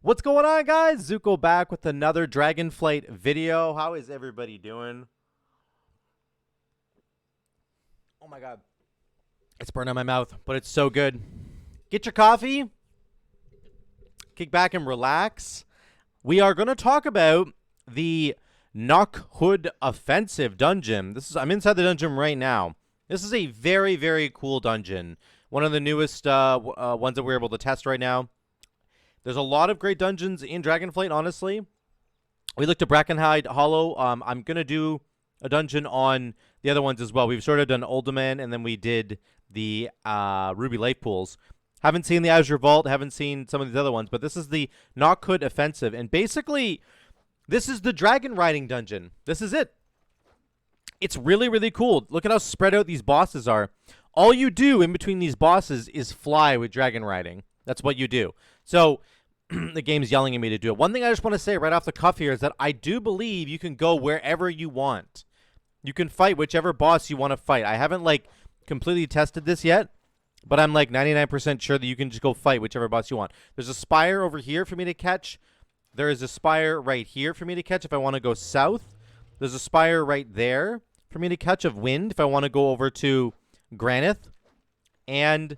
What's going on, guys? Zuko back with another Dragonflight video. How is everybody doing? Oh my god. It's burning on my mouth, but it's so good. Get your coffee. Kick back and relax. We are going to talk about the Nokhud offensive dungeon. I'm inside the dungeon right now. This is a very, very cool dungeon. One of the newest ones that we're able to test right now. There's a lot of great dungeons in Dragonflight, honestly. We looked at Brackenhide Hollow. I'm going to do a dungeon on the other ones as well. We've sort of done Uldaman, and then we did the Ruby Life Pools. Haven't seen the Azure Vault, haven't seen some of these other ones, but this is the Nokhud Offensive. And basically, this is the Dragon Riding dungeon. This is it. It's really, really cool. Look at how spread out these bosses are. All you do in between these bosses is fly with Dragon Riding. That's what you do. So the game's yelling at me to do it. One thing I just want to say right off the cuff here is that I do believe you can go wherever you want. You can fight whichever boss you want to fight. I haven't, like, completely tested this yet, but I'm, like, 99% sure that you can just go fight whichever boss you want. There's a spire over here for me to catch. There is a spire right here for me to catch if I want to go south. There's a spire right there for me to catch of wind if I want to go over to Granyth. And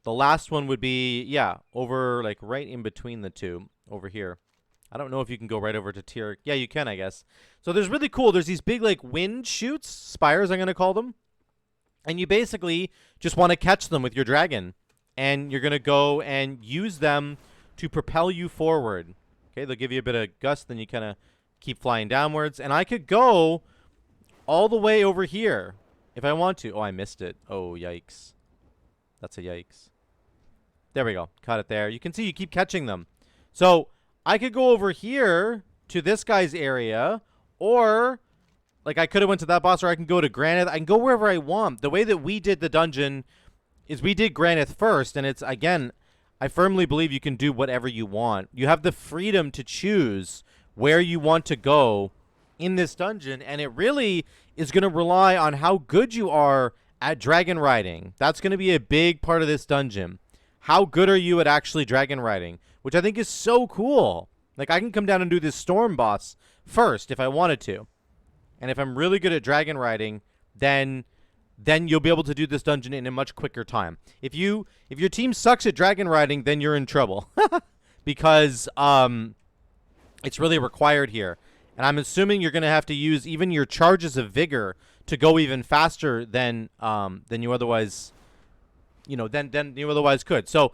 the last one would be, yeah, over, like, right in between the two over here. I don't know if you can go right over to Teera. Yeah, you can, I guess. So there's really cool. There's these big, like, wind shoots, spires, I'm going to call them. And you basically just want to catch them with your dragon. And you're going to go and use them to propel you forward. Okay, they'll give you a bit of gust, then you kind of keep flying downwards. And I could go all the way over here if I want to. Oh, I missed it. Oh, yikes. That's a yikes. There we go. Caught it there. You can see you keep catching them. So I could go over here to this guy's area, or like I could have went to that boss, or I can go to Granyth. I can go wherever I want. The way that we did the dungeon is we did Granyth first, and it's, again, I firmly believe you can do whatever you want. You have the freedom to choose where you want to go in this dungeon, and it really is going to rely on how good you are at dragon riding. That's going to be a big part of this dungeon. How good are you at actually dragon riding? Which I think is so cool. Like, I can come down and do this storm boss first if I wanted to. And if I'm really good at dragon riding, then you'll be able to do this dungeon in a much quicker time. If your team sucks at dragon riding, then you're in trouble. Because it's really required here. And I'm assuming you're going to have to use even your charges of vigor to go even faster than you otherwise, than you otherwise could. So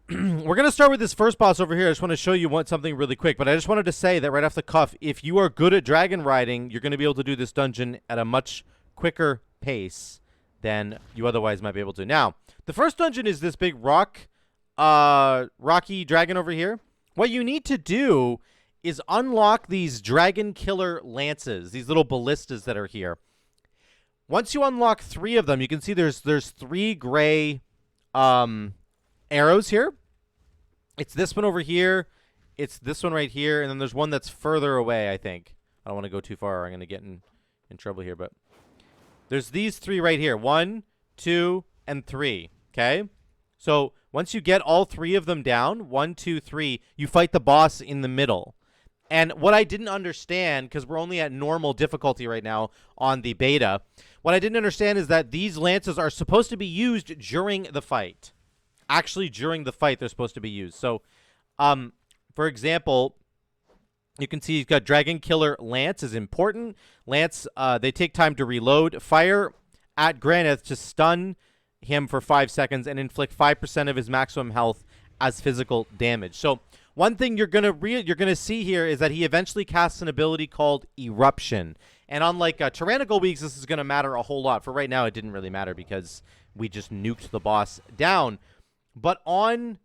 we're going to start with this first boss over here. I just want to show you something really quick. But I just wanted to say that right off the cuff, if you are good at dragon riding, you're going to be able to do this dungeon at a much quicker pace than you otherwise might be able to. Now, the first dungeon is this big rocky dragon over here. What you need to do is unlock these dragon killer lances, these little ballistas that are here. Once you unlock 3 of them, you can see there's 3 gray arrows here. It's this one over here, it's this one right here, and then there's one that's further away, I think. I don't want to go too far. I'm going to get in trouble here, but there's these 3 right here. 1, 2, and 3, okay? So once you get all 3 of them down, 1, 2, 3, you fight the boss in the middle. And what I didn't understand, because we're only at normal difficulty right now on the beta, what I didn't understand is that these lances are supposed to be used during the fight. Actually, during the fight, they're supposed to be used. So, for example, you can see he's got Dragon Killer Lance is important. Lance, they take time to reload. Fire at Granyth to stun him for 5 seconds and inflict 5% of his maximum health as physical damage. So one thing you're gonna see here is that he eventually casts an ability called Eruption. And unlike Tyrannical Weeks, this is gonna matter a whole lot. For right now, it didn't really matter because we just nuked the boss down. But on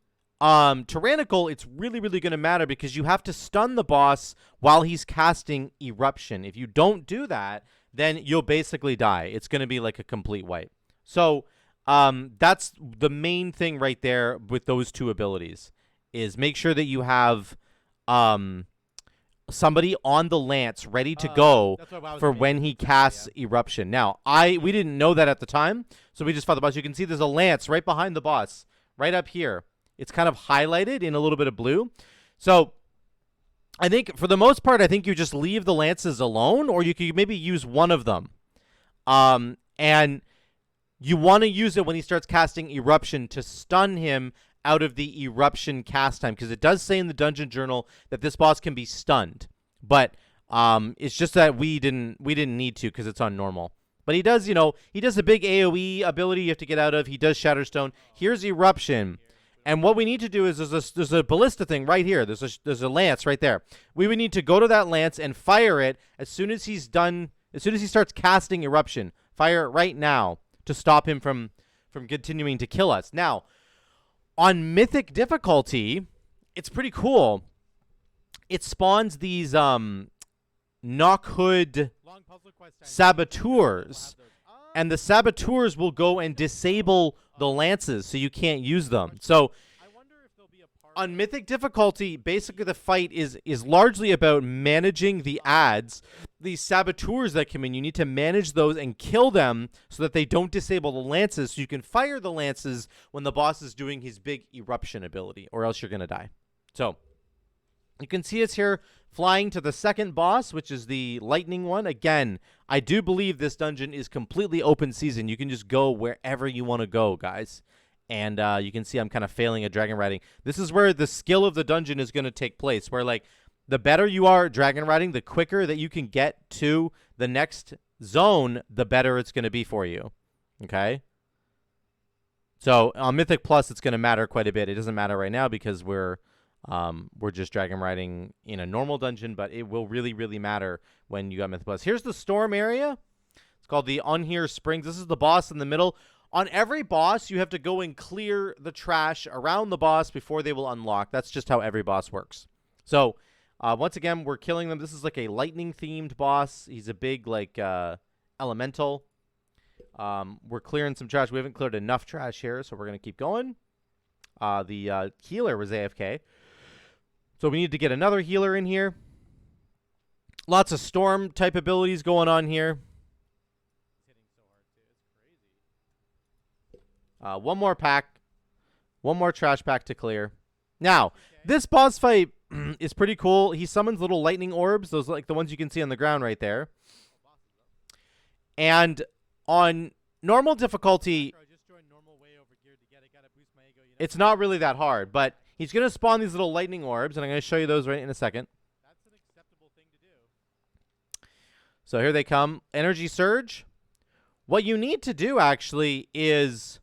Tyrannical, it's really, really gonna matter because you have to stun the boss while he's casting Eruption. If you don't do that, then you'll basically die. It's gonna be like a complete wipe. So that's the main thing right there with those 2 abilities. Is make sure that you have somebody on the lance ready to go for when he casts Eruption. Now, we didn't know that at the time, so we just fought the boss. You can see there's a lance right behind the boss, right up here. It's kind of highlighted in a little bit of blue. So I think for the most part, I think you just leave the lances alone, or you could maybe use one of them. And you want to use it when he starts casting Eruption to stun him out of the Eruption cast time, because it does say in the Dungeon Journal that this boss can be stunned. But it's just that we didn't need to because it's on normal. But he does, he does a big AoE ability you have to get out of. He does Shatterstone. Here's Eruption. And what we need to do is there's a ballista thing right here. There's a lance right there. We would need to go to that lance and fire it as soon as he's done. As soon as he starts casting Eruption, fire it right now to stop him from continuing to kill us. Now, on Mythic difficulty, it's pretty cool. It spawns these Nokhud saboteurs, and the saboteurs will go and disable the lances so you can't use them. So on Mythic difficulty, basically the fight is largely about managing the adds. These saboteurs that come in, you need to manage those and kill them so that they don't disable the lances, so you can fire the lances when the boss is doing his big Eruption ability, or else you're going to die. So you can see us here flying to the second boss, which is the lightning one. Again, I do believe this dungeon is completely open season. You can just go wherever you want to go, guys. And you can see I'm kind of failing at dragon riding. This is where the skill of the dungeon is going to take place, where like the better you are at dragon riding, the quicker that you can get to the next zone, the better it's going to be for you. Okay? So on Mythic Plus, it's going to matter quite a bit. It doesn't matter right now because we're just dragon riding in a normal dungeon, but it will really, really matter when you got Mythic Plus. Here's the storm area. It's called the Unhear Springs. This is the boss in the middle. On every boss, you have to go and clear the trash around the boss before they will unlock. That's just how every boss works. So, once again, we're killing them. This is like a lightning-themed boss. He's a big, like, elemental. We're clearing some trash. We haven't cleared enough trash here, so we're going to keep going. The healer was AFK. So we need to get another healer in here. Lots of storm-type abilities going on here. One more pack. One more trash pack to clear. Now, this boss fight is pretty cool. He summons little lightning orbs. Those like the ones you can see on the ground right there. And on normal difficulty, it's not really that hard. But he's going to spawn these little lightning orbs. And I'm going to show you those right in a second. That's an acceptable thing to do. So here they come. Energy Surge. What you need to do, actually, is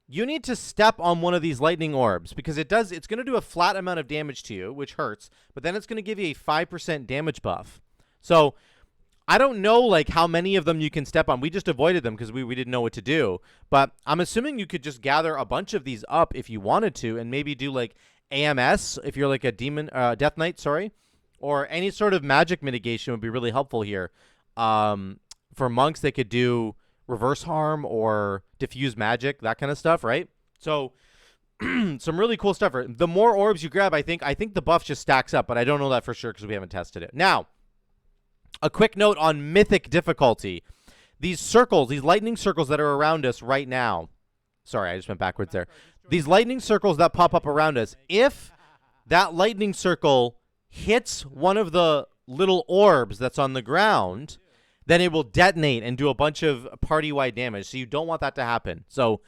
you need to step on one of these lightning orbs, because it's going to do a flat amount of damage to you, which hurts, but then it's going to give you a 5% damage buff. So I don't know like how many of them you can step on. We just avoided them because we didn't know what to do. But I'm assuming you could just gather a bunch of these up if you wanted to, and maybe do like AMS if you're like a Death Knight, sorry, or any sort of magic mitigation would be really helpful here. For monks, they could do reverse harm or diffuse magic, that kind of stuff, right? So some really cool stuff. The more orbs you grab, I think the buff just stacks up, but I don't know that for sure because we haven't tested it. Now, a quick note on Mythic difficulty. These circles, these lightning circles that are around us right now. Sorry, I just went backwards there. These lightning circles that pop up around us, if that lightning circle hits one of the little orbs that's on the ground, then it will detonate and do a bunch of party-wide damage. So you don't want that to happen. So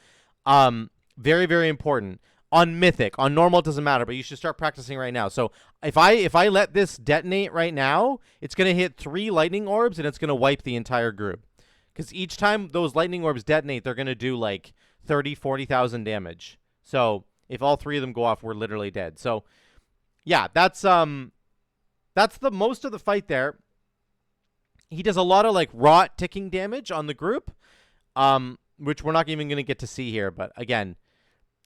very, very important. On Mythic, on normal, it doesn't matter, but you should start practicing right now. So if I let this detonate right now, it's going to hit 3 lightning orbs, and it's going to wipe the entire group. Because each time those lightning orbs detonate, they're going to do like 30,000, 40,000 damage. So if all 3 of them go off, we're literally dead. So yeah, that's the most of the fight there. He does a lot of like rot ticking damage on the group, which we're not even going to get to see here. But again,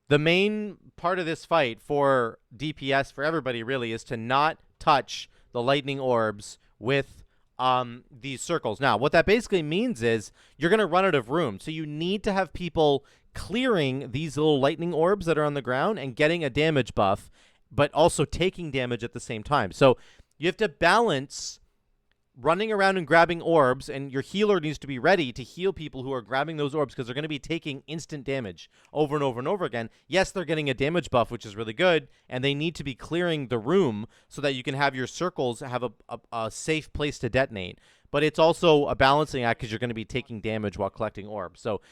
the main part of this fight for DPS, for everybody really, is to not touch the lightning orbs with these circles. Now, what that basically means is you're going to run out of room. So you need to have people clearing these little lightning orbs that are on the ground and getting a damage buff, but also taking damage at the same time. So you have to balance running around and grabbing orbs, and your healer needs to be ready to heal people who are grabbing those orbs because they're going to be taking instant damage over and over and over again. Yes, they're getting a damage buff, which is really good, and they need to be clearing the room so that you can have your circles have a safe place to detonate. But it's also a balancing act because you're going to be taking damage while collecting orbs. So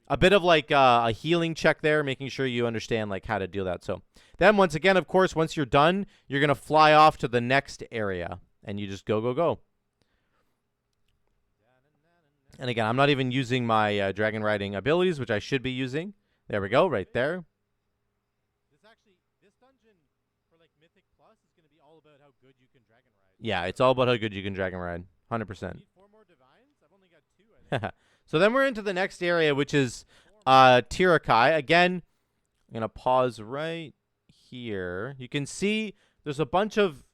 a bit of like a healing check there, making sure you understand like how to do that. So then once again, of course, once you're done, you're going to fly off to the next area, and you just go, go, go. And again, I'm not even using my dragon riding abilities, which I should be using. There we go, right there. This dungeon for like Mythic Plus is going to be all about how good you can dragon ride. Yeah, it's all about how good you can dragon ride. 100%. Need 4 more divines? I've only got 2, I think. So then we're into the next area, which is Teera. Again, I'm going to pause right here. You can see there's a bunch of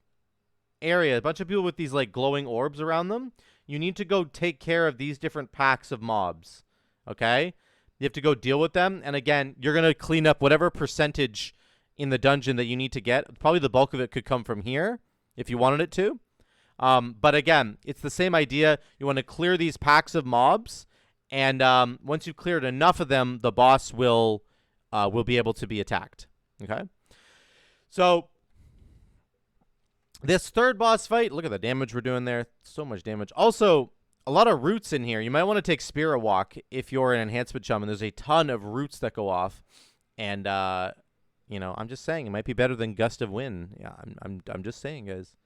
people with these like glowing orbs around them. You need to go take care of these different packs of mobs, okay? You have to go deal with them. And again, you're going to clean up whatever percentage in the dungeon that you need to get. Probably the bulk of it could come from here if you wanted it to. But again, it's the same idea. You want to clear these packs of mobs. And once you've cleared enough of them, the boss will be able to be attacked, okay? So this third boss fight, look at the damage we're doing there. So much damage. Also, a lot of roots in here. You might want to take Spirit Walk if you're an enhancement chum, and there's a ton of roots that go off. And, you know, I'm just saying, it might be better than Gust of Wind. Yeah, I'm just saying, guys.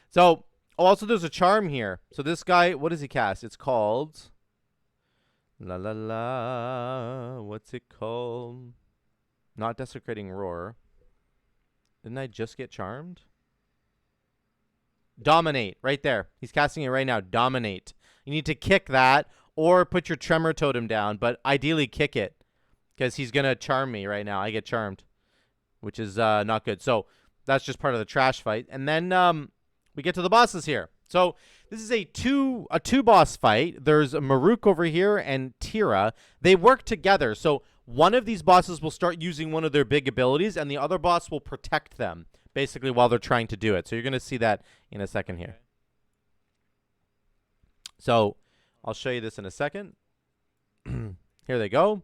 So, also there's a charm here. So this guy, what does he cast? It's called... La la la. What's it called? Not Desecrating Roar. Didn't I just get charmed? Dominate, right there. He's casting it right now. Dominate. You need to kick that or put your Tremor Totem down, but ideally kick it because he's going to charm me right now. I get charmed, which is not good. So that's just part of the trash fight. And then we get to the bosses here. So this is a two boss fight. There's Maruuk over here and Teera. They work together. So one of these bosses will start using one of their big abilities, and the other boss will protect them, basically, while they're trying to do it. So you're going to see that in a second here. So I'll show you this in a second. Here they go.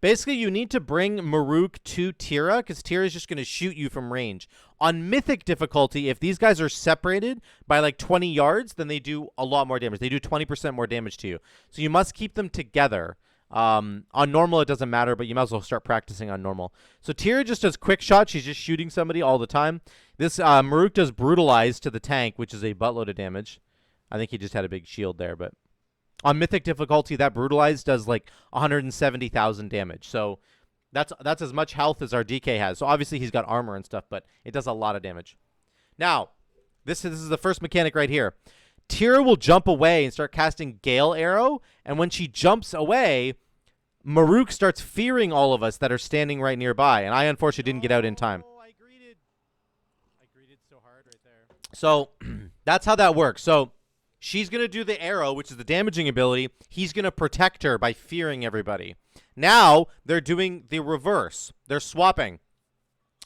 Basically, you need to bring Maruuk to Teera because Teera is just going to shoot you from range. On Mythic difficulty, if these guys are separated by like 20 yards, then they do a lot more damage. They do 20% more damage to you. So you must keep them together. On normal, it doesn't matter, but you might as well start practicing on normal. So Teera just does quick shot. She's just shooting somebody all the time. This Maruuk does brutalize to the tank, which is a buttload of damage. I think he just had a big shield there, but on Mythic difficulty, that brutalize does like 170,000 damage. So that's as much health as our DK has. So obviously he's got armor and stuff, but it does a lot of damage. Now, this is the first mechanic right here. Teera will jump away and start casting Gale Arrow, and when she jumps away, Maruuk starts fearing all of us that are standing right nearby, and I unfortunately didn't get out in time. I greeted so hard right there. So that's how that works. So she's going to do the arrow, which is the damaging ability. He's going to protect her by fearing everybody. Now they're doing the reverse. They're swapping.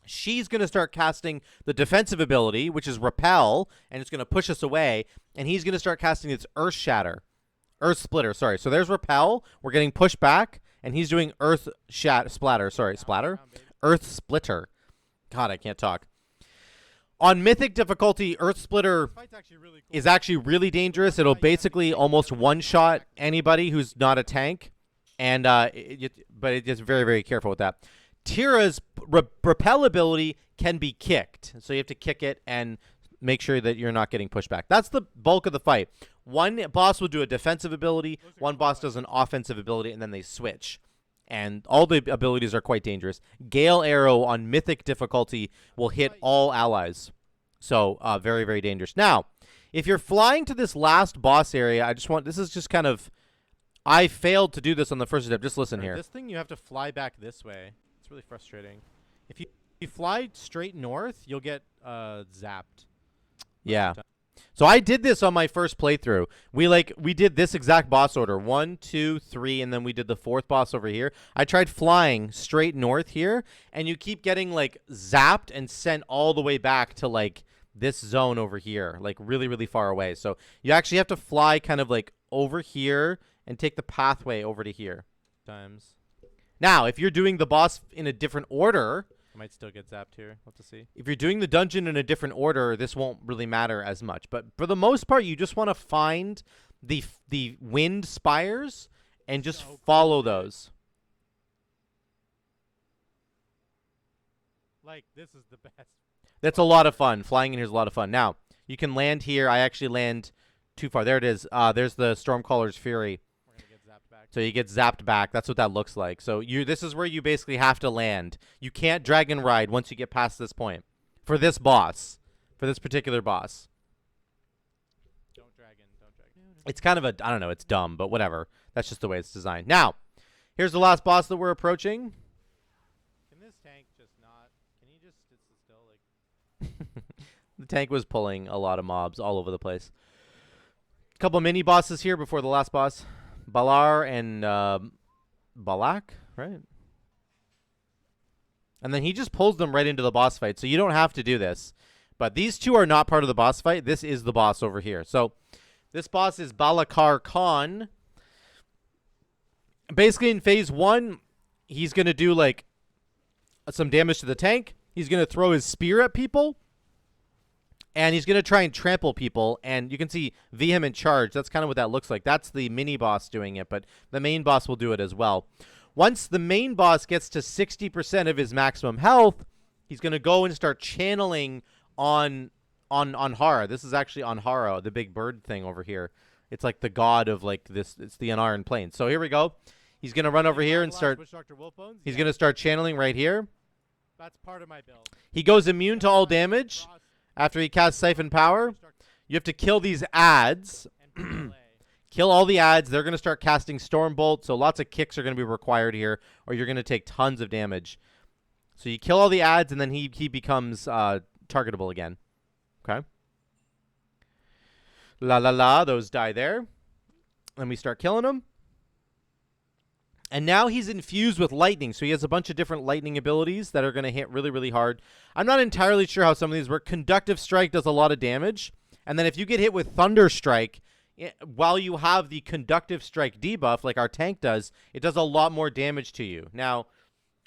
She's going to start casting the defensive ability, which is Repel, and it's going to push us away. And he's going to start casting its Earth Splitter, sorry. So there's Repel. We're getting pushed back, and he's doing Earth Splatter. Earth Splitter. God, I can't talk. On Mythic difficulty, Earth Splitter is actually really dangerous. It'll basically almost one-shot anybody who's not a tank, and but it's just very, very careful with that. Teera's repel ability can be kicked, so you have to kick it and make sure that you're not getting pushed back. That's the bulk of the fight. One boss will do a defensive ability, one boss does an offensive ability, and then they switch. And all the abilities are quite dangerous. Gale Arrow on Mythic difficulty will hit all allies. So, very, very dangerous. Now, if you're flying to this last boss area, this is just kind of, I failed to do this on the first step. Just listen here. This thing, you have to fly back this way. It's really frustrating. If you fly straight north, you'll get zapped. Yeah. So I did this on my first playthrough. We did this exact boss order. 1, 2, 3, and then we did the fourth boss over here. I tried flying straight north here, and you keep getting like zapped and sent all the way back to like this zone over here, like really, really far away. So you actually have to fly kind of like over here and take the pathway over to here. Times. Now, if you're doing the boss in a different order, I might still get zapped here. We'll have to see. if you're doing the dungeon in a different order, this won't really matter as much. But for the most part, you just want to find the wind spires and just follow those. Like, this is the best. That's a lot of fun. Flying in here is a lot of fun. Now, you can land here. I actually land too far. There it is. There's the Stormcaller's Fury. We're gonna get zapped back. So you get zapped back. That's what that looks like. So this is where you basically have to land. You can't Dragon Ride once you get past this point. For this boss. For this particular boss. Don't dragon. Don't dragon. It's kind of a, I don't know, it's dumb, but whatever. That's just the way it's designed. Now, here's the last boss that we're approaching. Can this tank just not? Can he just sit still? Like. The tank was pulling a lot of mobs all over the place. A couple mini bosses here before the last boss. Balar and Balak, right? And then he just pulls them right into the boss fight, so you don't have to do this. But these two are not part of the boss fight. This is the boss over here. So this boss is Balakar Khan. Basically, in phase 1, he's going to do like some damage to the tank. He's going to throw his spear at people. And he's going to try and trample people. And you can see Vehement Charge. That's kind of what that looks like. That's the mini boss doing it. But the main boss will do it as well. Once the main boss gets to 60% of his maximum health, he's going to go and start channeling on Hara. This is actually on Hara, the big bird thing over here. It's like the god of like this. It's the Anaran Plains. So here we go. He's going to run over here and start. He's going to start channeling right here. That's part of my build. He goes immune to all damage. After he casts Siphon Power, you have to kill these ads. Kill all the ads. They're going to start casting Stormbolt, so lots of kicks are going to be required here, or you're going to take tons of damage. So you kill all the ads, and then he becomes targetable again. Okay? Those die there. Then we start killing them. And now he's infused with lightning, so he has a bunch of different lightning abilities that are going to hit really, really hard. I'm not entirely sure how some of these work. Conductive Strike does a lot of damage. And then if you get hit with Thunder Strike, while you have the Conductive Strike debuff, like our tank does, it does a lot more damage to you. Now,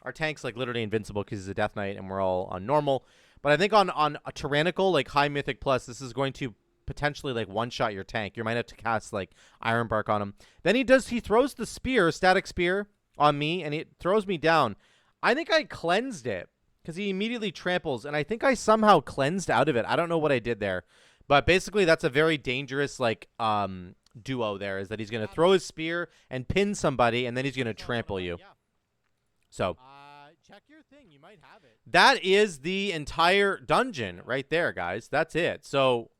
our tank's like literally invincible because he's a Death Knight and we're all on normal. But I think on a Tyrannical, like High Mythic Plus, this is going to potentially like one-shot your tank. You might have to cast like Iron Bark on him. Then he throws the spear, Static Spear, on me, and it throws me down. I think I cleansed it because he immediately tramples, and I think I somehow cleansed out of it. I don't know what I did there. But basically that's a very dangerous like duo there, is that he's going to throw his spear and pin somebody, and then he's going to trample you. So check your thing. You might have it. that is the entire dungeon right there, guys. That's it. So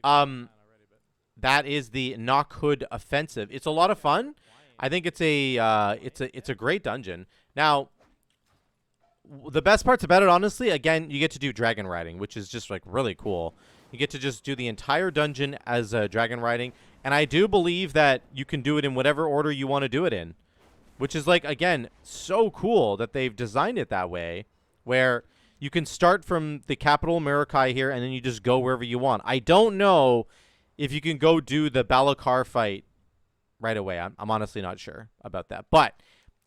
that is the Nokhud offensive. It's a lot of fun. I think it's a great dungeon. Now, the best parts about it, honestly, again, you get to do dragon riding, which is just like really cool. You get to just do the entire dungeon as dragon riding, and I do believe that you can do it in whatever order you want to do it in, which is like, again, so cool that they've designed it that way, where you can start from the capital Maruuk here, and then you just go wherever you want. I don't know if you can go do the Balakar fight right away. I'm honestly not sure about that. But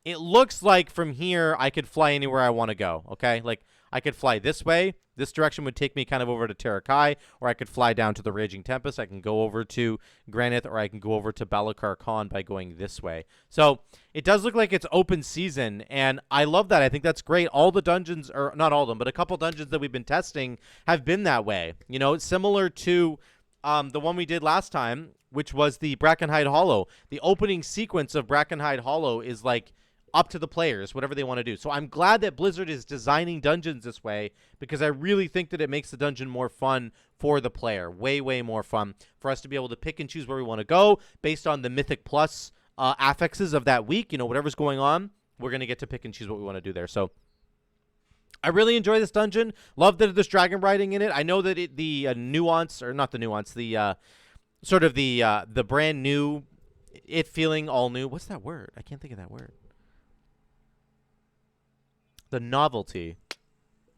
it looks like from here I could fly anywhere I want to go, okay? Like, I could fly this way. This direction would take me kind of over to Teera, or I could fly down to the Raging Tempest. I can go over to Granyth, or I can go over to Balakar Khan by going this way. So it does look like it's open season, and I love that. I think that's great. All the dungeons, or not all of them, but a couple dungeons that we've been testing have been that way. You know, it's similar to the one we did last time, which was the Brackenhide Hollow. The opening sequence of Brackenhide Hollow is like up to the players, whatever they want to do. So I'm glad that Blizzard is designing dungeons this way, because I really think that it makes the dungeon more fun for the player. Way, way more fun for us to be able to pick and choose where we want to go based on the Mythic Plus affixes of that week. You know, whatever's going on, we're going to get to pick and choose what we want to do there. So I really enjoy this dungeon. Love that there's dragon riding in it. I know that the nuance, or not the nuance, the sort of the brand new, it feeling all new. What's that word? I can't think of that word. The novelty.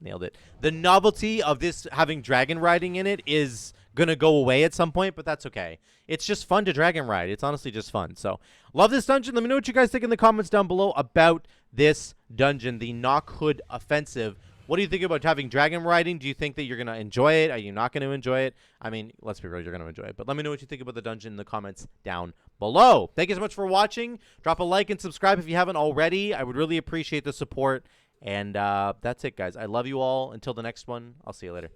Nailed it. The novelty of this having dragon riding in it is going to go away at some point, but that's okay. It's just fun to dragon ride. It's honestly just fun. So, love this dungeon. Let me know what you guys think in the comments down below about this dungeon, the Nokhud Offensive. What do you think about having dragon riding? Do you think that you're going to enjoy it? Are you not going to enjoy it? I mean, let's be real, you're going to enjoy it. But let me know what you think about the dungeon in the comments down below. Thank you so much for watching. Drop a like and subscribe if you haven't already. I would really appreciate the support. And that's it, guys. I love you all. Until the next one, I'll see you later.